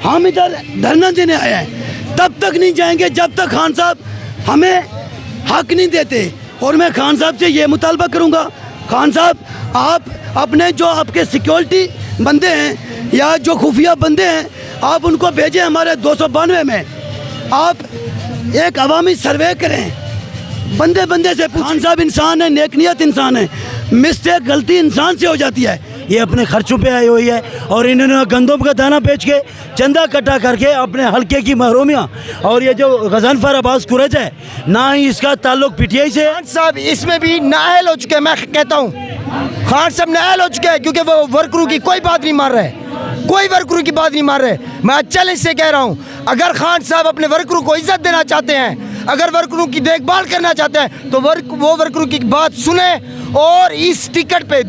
हम इधर धरना देने आए हैं, तब तक नहीं जाएंगे जब तक खान साहब हमें हक नहीं देते। और मैं खान साहब से ये मुतालबा करूँगा, खान साहब आप अपने जो आपके सिक्योरिटी बंदे हैं या जो खुफिया बंदे हैं, आप उनको भेजें हमारे 292 में। आप एक अवामी सर्वे करें, बंदे बंदे से। खान साहब इंसान है, नेकनियत इंसान है, मिस्टेक गलती इंसान से हो जाती है। ये अपने खर्चों पे आई हुई है और इन्होंने गंदम का दाना बेच के चंदा इकट्ठा करके अपने हल्के की महरूमियाँ। और ये जो गजनफर अब्बास कुरैश है, ना ही इसका ताल्लुक पीटीआई से। खान साहब इसमें भी नाअहल हो चुके हैं। मैं कहता हूँ खान साहब नाअहल हो चुके हैं, क्योंकि वो वर्करों की कोई बात नहीं मान रहे, कोई वर्करों की बात नहीं मान रहे। मैं चैलेंज से कह रहा हूँ, अगर खान साहब अपने वर्करों को इज्जत देना चाहते हैं, अगर वर्करों की देखभाल करना चाहते हैं, तो वो वर्करों की बात सुने और इस टिकट पे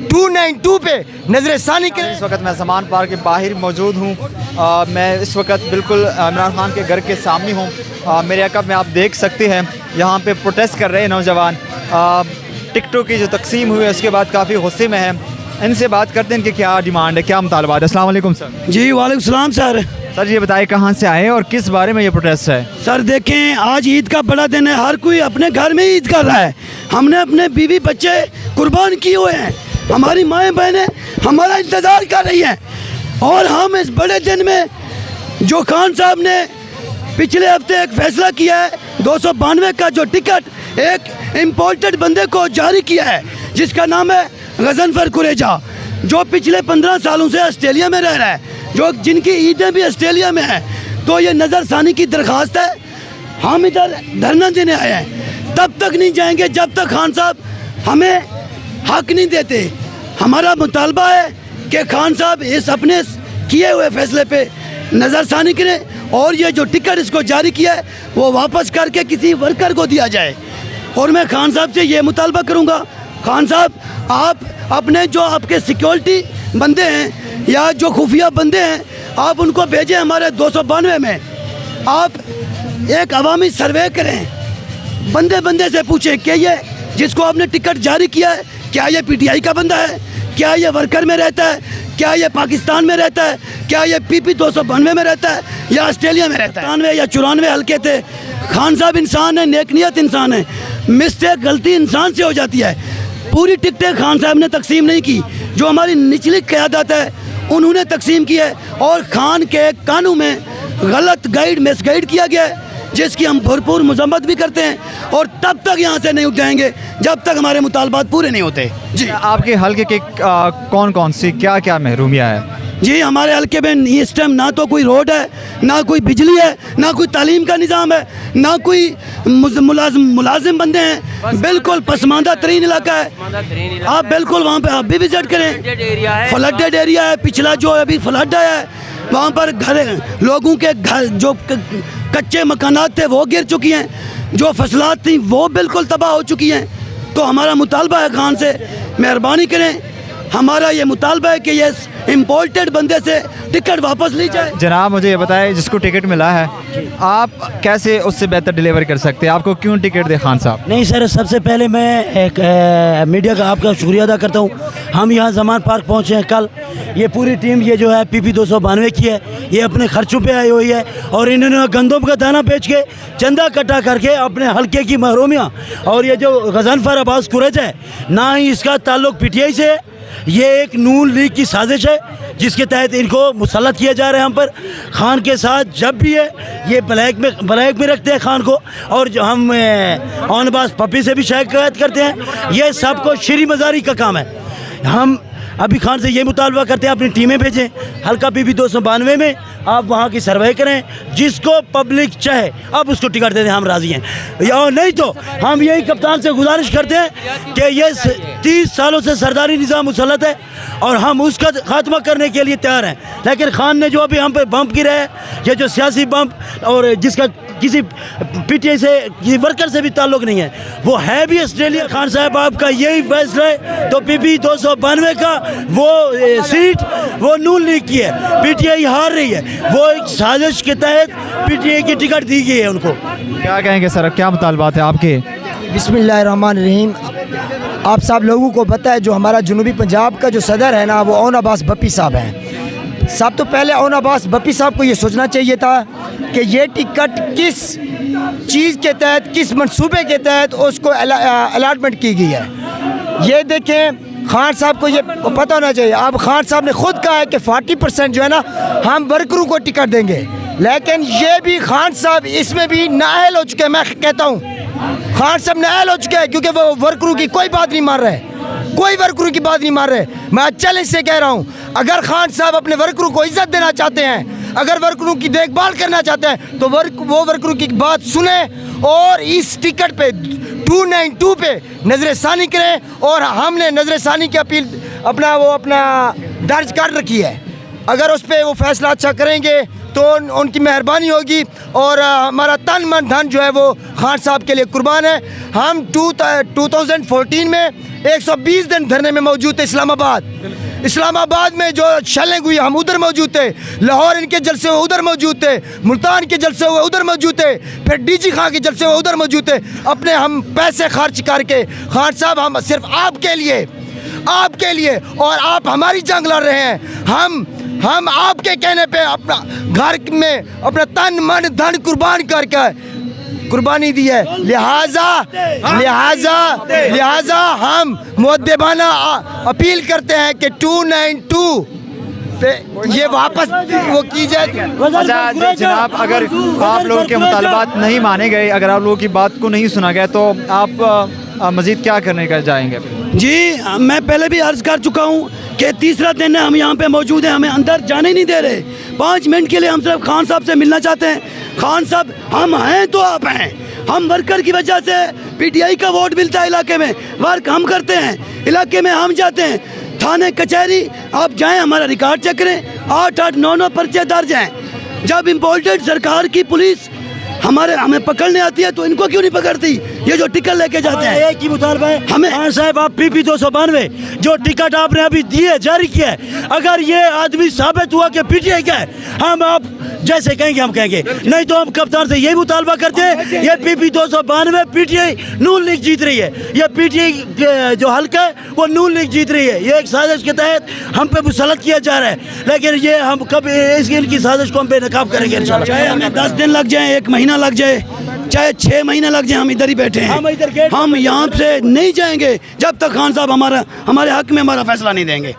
292 पे नजरसानी करें। इस वक्त मैं समान पार्क के बाहर मौजूद हूँ। मैं इस वक्त बिल्कुल इमरान खान के घर के सामने हूँ। मेरे अकब में आप देख सकते हैं यहाँ पे प्रोटेस्ट कर रहे हैं नौजवान। टिकटों की जो तकसीम हुई है उसके बाद काफ़ी गुस्से में है। इनसे बात करते हैं कि क्या डिमांड है, क्या मुतालबात है। अस्सलाम वालेकुम सर। जी वालेकुम सलाम सर। सर ये बताइए कहाँ से आए और किस बारे में ये प्रोटेस्ट है। सर देखें, आज ईद का बड़ा दिन है, हर कोई अपने घर में ईद कर रहा है। हमने अपने बीवी बच्चे कुर्बान किए हुए हैं, हमारी माएँ बहनें हमारा इंतज़ार कर रही हैं। और हम इस बड़े दिन में जो खान साहब ने पिछले हफ्ते एक फ़ैसला किया है, 292 का जो टिकट एक इम्पोर्टेड बंदे को जारी किया है, जिसका नाम है गजनफर कुरैजा, जो पिछले 15 सालों से ऑस्ट्रेलिया में रह रहा है, जो जिनकी ईदें भी ऑस्ट्रेलिया में हैं। तो ये नज़रसानी की दरख्वास्त है। हम इधर धरना देने आए हैं, तब तक नहीं जाएंगे जब तक खान साहब हमें हक नहीं देते। हमारा मुतालबा है कि खान साहब इस अपने किए हुए फैसले पे नज़रसानी करें और ये जो टिकट इसको जारी किया है वो वापस करके किसी वर्कर को दिया जाए। और मैं खान साहब से ये मुतालबा करूँगा, खान साहब आप अपने जो आपके सिक्योरिटी बंदे हैं या जो खुफिया बंदे हैं, आप उनको भेजें हमारे 292 में। आप एक अवामी सर्वे करें, बंदे बंदे से पूछें कि ये जिसको आपने टिकट जारी किया है, क्या ये पीटीआई का बंदा है, क्या ये वर्कर में रहता है, क्या ये पाकिस्तान में रहता है, क्या ये PP 292 में रहता है या ऑस्ट्रेलिया में रहता है। 93 या 94 हल्के थे। खान साहब इंसान है, नेकनियत इंसान है, मिस्टेक गलती इंसान से हो जाती है। पूरी टिकटें खान साहब ने तकसीम नहीं की, जो हमारी निचली क़यादत है उन्होंने तकसीम की है। और खान के कानून में गलत मिसगाइड किया गया है, जिसकी हम भरपूर मजम्मत भी करते हैं। और तब तक यहाँ से नहीं उठ जाएंगे जब तक हमारे मुतालबात पूरे नहीं होते। जी आपके हल्के के कौन कौन सी क्या क्या महरूमियाँ हैं। जी हमारे हल्के में इस टाइम ना तो कोई रोड है, ना कोई बिजली है, ना कोई तालीम का निज़ाम है, ना कोई मुलाजिम बंदे हैं। बिल्कुल पसमानदा तरीन इलाका है। आप बिल्कुल वहाँ पे आप भी विजिट करें। फ्लडेड एरिया है, पिछला जो अभी फ्लड आया है वहाँ पर लोगों के घर जो कच्चे मकानात थे वो गिर चुकी हैं, जो फसलात थी वो बिल्कुल तबाह हो चुकी हैं। तो हमारा मुतालबा है खान से, मेहरबानी करें, हमारा ये मुतालबा है कि ये इम्पोर्टेड बंदे से टिकट वापस ली जाए। जनाब मुझे ये बताएं, जिसको टिकट मिला है आप कैसे उससे बेहतर डिलीवर कर सकते हैं, आपको क्यों टिकट दे खान साहब। नहीं सर, सबसे पहले मैं एक मीडिया का आपका शुक्रिया अदा करता हूँ। हम यहाँ जमान पार्क पहुँचे हैं कल। ये पूरी टीम ये जो है PP 292 की है, ये अपने खर्चों पे आई हुई है और इन्होंने गंदम का दाना बेच के चंदा इकट्ठा करके अपने हल्के की महरूमियाँ। और ये जो गजनफर अब्बास कुरैश है, ना ही इसका ताल्लुक पीटीआई से है, ये एक नून लीग की साजिश है जिसके तहत इनको मुसल्लत किया जा रहा है हम पर। खान के साथ जब भी है ये ब्लैक में रखते हैं खान को, और जो हम ऑन बास पप्पी से भी शिकायत करते हैं। ये सब को श्री मजारी का काम है। हम अभी खान से ये मुतालबा करते हैं अपनी टीमें भेजें हल्का PP 292 में, आप वहाँ की सर्वे करें, जिसको पब्लिक चाहे आप उसको टिकट दे दें, हम राज़ी हैं। और नहीं तो हम यही कप्तान से गुजारिश करते हैं कि ये 30 सालों से सरदारी निज़ाम मुसल्लत है और हम उसका खात्मा करने के लिए तैयार हैं। लेकिन खान ने जो अभी हम पे बम्प गिरा है, ये जो सियासी बम्प और जिसका किसी पीटीआई से किसी वर्कर से भी ताल्लुक़ नहीं है, वो है भी ऑस्ट्रेलिया। खान साहब आपका यही फैसला है तो PP 292 का वो सीट वो नून लीग की है, पीटीआई हार रही है, वो एक साजिश के तहत पीटीआई की टिकट दी गई है उनको। क्या कहेंगे सर, क्या मुतालबात है आपके। बिस्मिल्लाहिर्रहमानिर्रहीम। आप सब लोगों को पता है जो हमारा जनूबी पंजाब का जो सदर है ना, वो ओन अब्बास भप्पी साहब हैं। सब तो पहले ओन अब्बास बप्पी साहब को ये सोचना चाहिए था कि ये टिकट किस चीज़ के तहत, किस मंसूबे के तहत उसको अलॉटमेंट की गई है। ये देखें, खान साहब को ये पता होना चाहिए। अब खान साहब ने खुद कहा है कि 40% जो है ना हम वर्करों को टिकट देंगे, लेकिन ये भी खान साहब इसमें भी नाअहल हो चुके हैं। मैं कहता हूँ खान साहब नाअहल हो चुके हैं, क्योंकि वो वर्करों की कोई बात नहीं मान रहे, कोई वर्करों की बात नहीं मान रहे। मैं चैलेंज से कह रहा हूँ, अगर खान साहब अपने वर्करों को इज्जत देना चाहते हैं, अगर वर्करों की देखभाल करना चाहते हैं, तो वो वर्करों की बात सुने और इस टिकट पे 292 पे नज़रसानी करें। और हमने नज़रसानी की अपील अपना दर्ज कर रखी है। अगर उस पर वो फैसला अच्छा करेंगे तो उनकी मेहरबानी होगी और हमारा तन मन धन जो है वो खान साहब के लिए कुर्बान है। हम 2014 में 120 दिन धरने में मौजूद थे इस्लामाबाद में जो शैलिंग हुई, हम उधर मौजूद थे। लाहौर इनके जलसे हुए उधर मौजूद थे, मुल्तान के जलसे हुए उधर मौजूद थे, फिर डीजी खां के जलसे हुए उधर मौजूद थे। अपने हम पैसे खर्च करके खान साहब हम सिर्फ आपके लिए और आप हमारी जंग लड़ रहे हैं। हम आपके कहने पे अपना घर में अपना तन मन धन कुर्बान करके कुर्बानी दी है। लिहाजा हम मुअद्दबाना अपील करते हैं कि 292 पे ये वापस वो की जाए। अच्छा जनाब, अगर आप लोगों के मुतालबात नहीं माने गए, अगर आप लोगों की बात को नहीं सुना गया, तो आप मज़ीद क्या करने का जाएंगे? जी, मैं पहले भी अर्ज़ कर चुका हूँ कि तीसरा दिन है हम यहाँ पे मौजूद हैं, हमें अंदर जाने नहीं दे रहे। 5 मिनट के लिए हम सिर्फ खान साहब से मिलना चाहते हैं। खान साहब, हम हैं तो आप हैं। हम वर्कर की वजह से PTI का वोट मिलता है इलाके में, वर्क हम करते हैं, इलाके में हम जाते हैं। थाने कचहरी आप जाएं, हमारा रिकॉर्ड चेक करें, 8-8, 9-9 पर्चे दर्ज हैं। जब इम्पोर्टेड सरकार की पुलिस हमें पकड़ने आती है तो इनको क्यों नहीं पकड़ती? ये जो टिकट लेके जाते हैं, एक ही मुतालबा है हमें। खान साहब, आप PP 292 जो टिकट आपने अभी दिए, जारी किया है, अगर ये आदमी साबित हुआ कि PTI का है, हम आप जैसे कहेंगे हम कहेंगे, नहीं तो हम कप्तान से यही मुतालबा करते हैं। ये PP 292 PTI नून लीग जीत रही है, ये PTI जो हल्का है वो नून लीग जीत रही है। ये एक साजिश के तहत हम पे मुसलत किया जा रहा है, लेकिन ये हम कब इनकी साजिश को हम बेनकाब करेंगे इंशाल्लाह। चाहे हमें 10 दिन लग जाए, 1 महीना लग जाए, चाहे 6 महीने लग जाए, हम इधर ही बैठे हैं। हम यहाँ से नहीं जाएंगे जब तक खान साहब हमारे हक में हमारा फैसला नहीं देंगे।